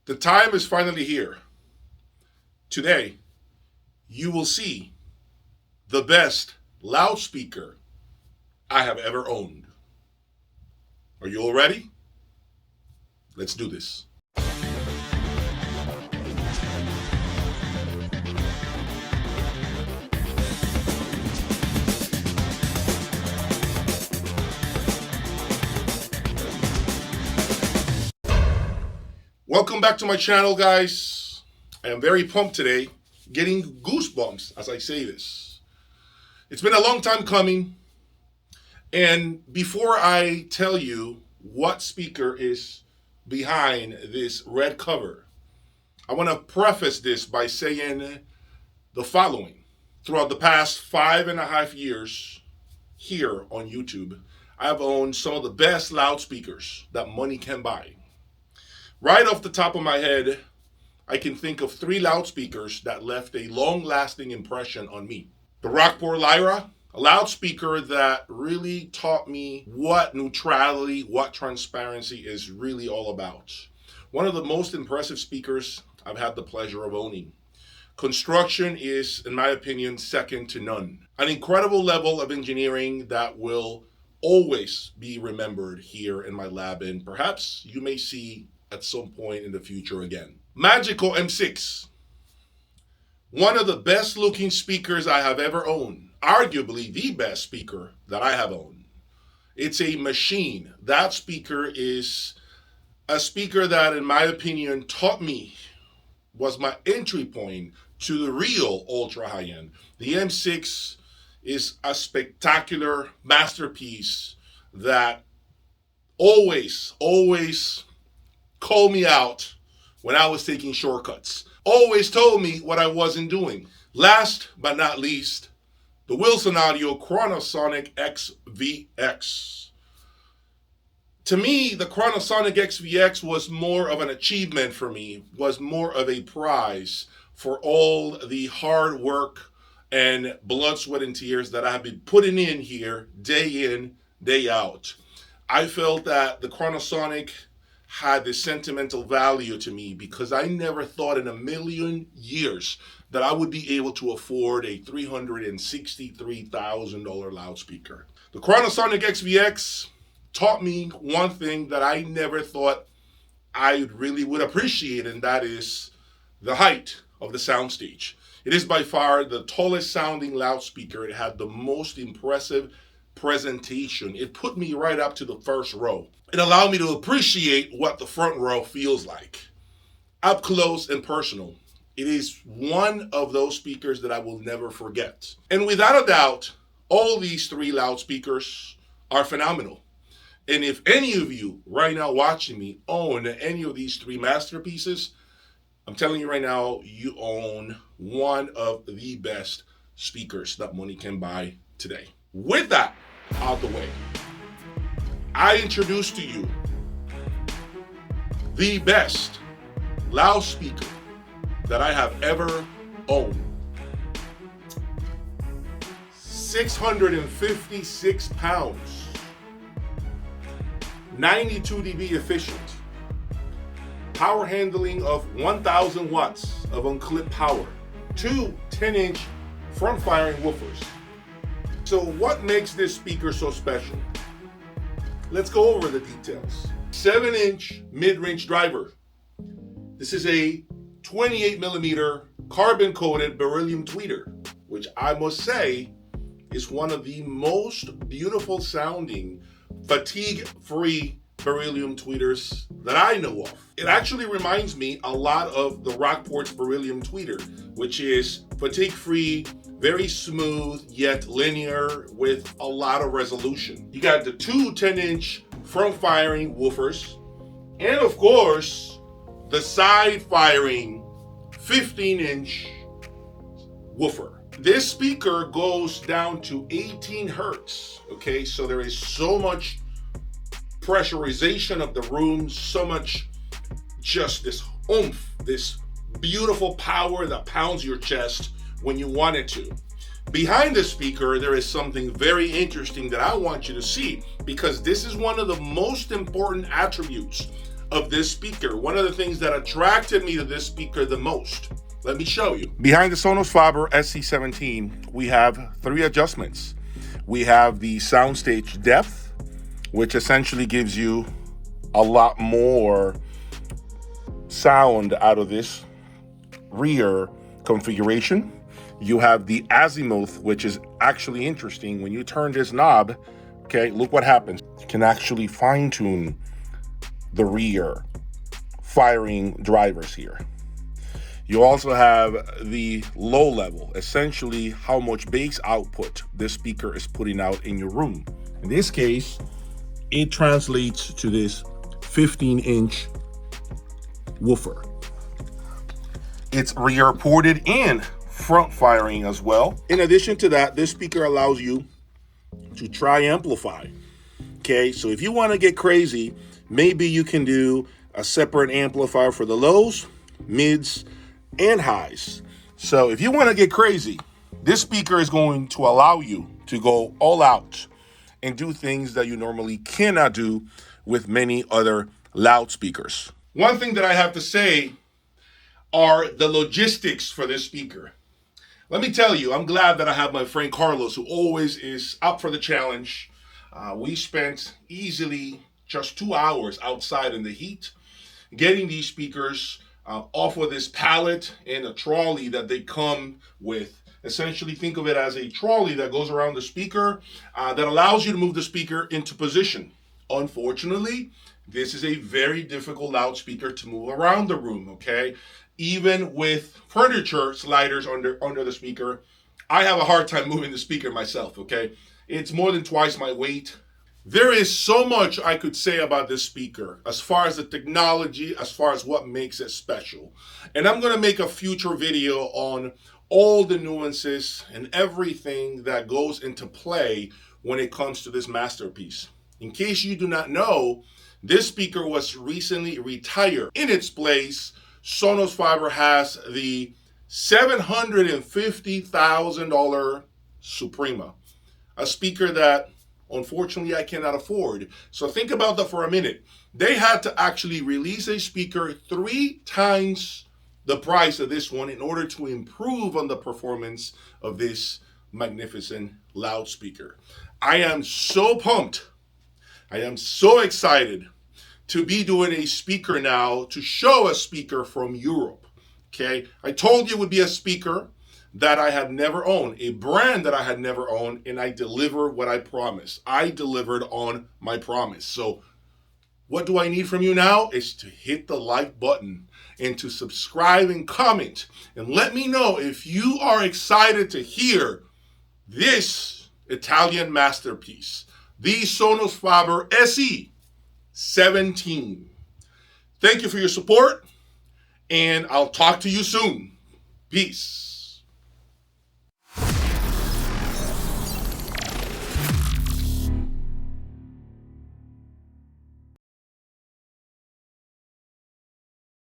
The time is finally here. Today, you will see the best loudspeaker I have ever owned. Are you all ready? Let's do this. Welcome back to my channel, guys. I am very pumped today, getting goosebumps as I say this. It's been a long time coming, and before I tell you what speaker is behind this red cover, I want to preface this by saying the following. Throughout the past 5.5 years here on YouTube, I have owned some of the best loudspeakers that money can buy. Right off the top of my head, I can think of 3 loudspeakers that left a long-lasting impression on me. The Rockport Lyra, a loudspeaker that really taught me what neutrality, what transparency is really all about. One of the most impressive speakers I've had the pleasure of owning. Construction is, in my opinion, second to none. An incredible level of engineering that will always be remembered here in my lab, and perhaps you may see at some point in the future again. Magical M6. One of the best looking speakers I have ever owned. Arguably the best speaker that I have owned. It's a machine. That speaker is a speaker that, in my opinion, taught me, was my entry point to the real ultra high end. The M6 is a spectacular masterpiece that always called me out when I was taking shortcuts. Always told me what I wasn't doing. Last but not least, the Wilson Audio Chronosonic XVX. To me, the Chronosonic XVX was more of an achievement for me, was more of a prize for all the hard work and blood, sweat, and tears that I've been putting in here day in, day out. I felt that the Chronosonic had this sentimental value to me because I never thought in a million years that I would be able to afford a $363,000 loudspeaker. The Chronosonic XVX taught me one thing that I never thought I really would appreciate, and that is the height of the soundstage. It is by far the tallest sounding loudspeaker. It had the most impressive presentation. It put me right up to the first row. It allowed me to appreciate what the front row feels like. Up close and personal. It is one of those speakers that I will never forget. And without a doubt, all these 3 loudspeakers are phenomenal. And if any of you right now watching me own any of these 3 masterpieces, I'm telling you right now, you own one of the best speakers that money can buy today. With that out the way, I introduce to you the best loudspeaker that I have ever owned. 656 pounds, 92 dB efficient, power handling of 1,000 watts of unclipped power, 2 10-inch front-firing woofers. So what makes this speaker so special? Let's go over the details. 7-inch mid-range driver. This is a 28mm carbon-coated beryllium tweeter, which I must say is one of the most beautiful sounding fatigue-free beryllium tweeters that I know of. It actually reminds me a lot of the Rockport's beryllium tweeter, which is fatigue-free, very smooth yet linear with a lot of resolution. You got the 2 10-inch front-firing woofers, and of course, the side-firing 15-inch woofer. This speaker goes down to 18 hertz, okay? So there is so much pressurization of the room, so much just this oomph, this beautiful power that pounds your chest when you want it to. Behind the speaker, there is something very interesting that I want you to see, because this is one of the most important attributes of this speaker. One of the things that attracted me to this speaker the most, let me show you. Behind the Sonos Faber SC17, we have 3 adjustments. We have the soundstage depth, which essentially gives you a lot more sound out of this rear configuration. You have the azimuth, which is actually interesting. When you turn this knob, okay, look what happens. You can actually fine tune the rear firing drivers here. You also have the low level, essentially how much bass output this speaker is putting out in your room. In this case, it translates to this 15-inch woofer. It's rear ported and front firing as well. In addition to that, this speaker allows you to tri-amplify. Okay, so if you want to get crazy, maybe you can do a separate amplifier for the lows, mids, and highs. So if you want to get crazy, this speaker is going to allow you to go all out and do things that you normally cannot do with many other loudspeakers. One thing that I have to say are the logistics for this speaker. Let me tell you, I'm glad that I have my friend Carlos, who always is up for the challenge. We spent easily just 2 hours outside in the heat getting these speakers off of this pallet and a trolley that they come with. Essentially, think of it as a trolley that goes around the speaker that allows you to move the speaker into position. Unfortunately, this is a very difficult loudspeaker to move around the room, okay? Even with furniture sliders under the speaker, I have a hard time moving the speaker myself, okay? It's more than twice my weight. There is so much I could say about this speaker as far as the technology, as far as what makes it special. And I'm gonna make a future video on all the nuances and everything that goes into play when it comes to this masterpiece. In case you do not know, this speaker was recently retired. In its place, Sonos Faber has the $750,000 Suprema, a speaker that unfortunately I cannot afford. So think about that for a minute. They had to actually release a speaker 3 times the price of this one in order to improve on the performance of this magnificent loudspeaker. I am so pumped. I am so excited to be doing a speaker now, to show a speaker from Europe, okay? I told you it would be a speaker that I had never owned, a brand that I had never owned, and I deliver what I promised. I delivered on my promise. So what do I need from you now? Is to hit the like button and to subscribe and comment. And let me know if you are excited to hear this Italian masterpiece, the Sonos Faber SE17. Thank you for your support, and I'll talk to you soon. Peace.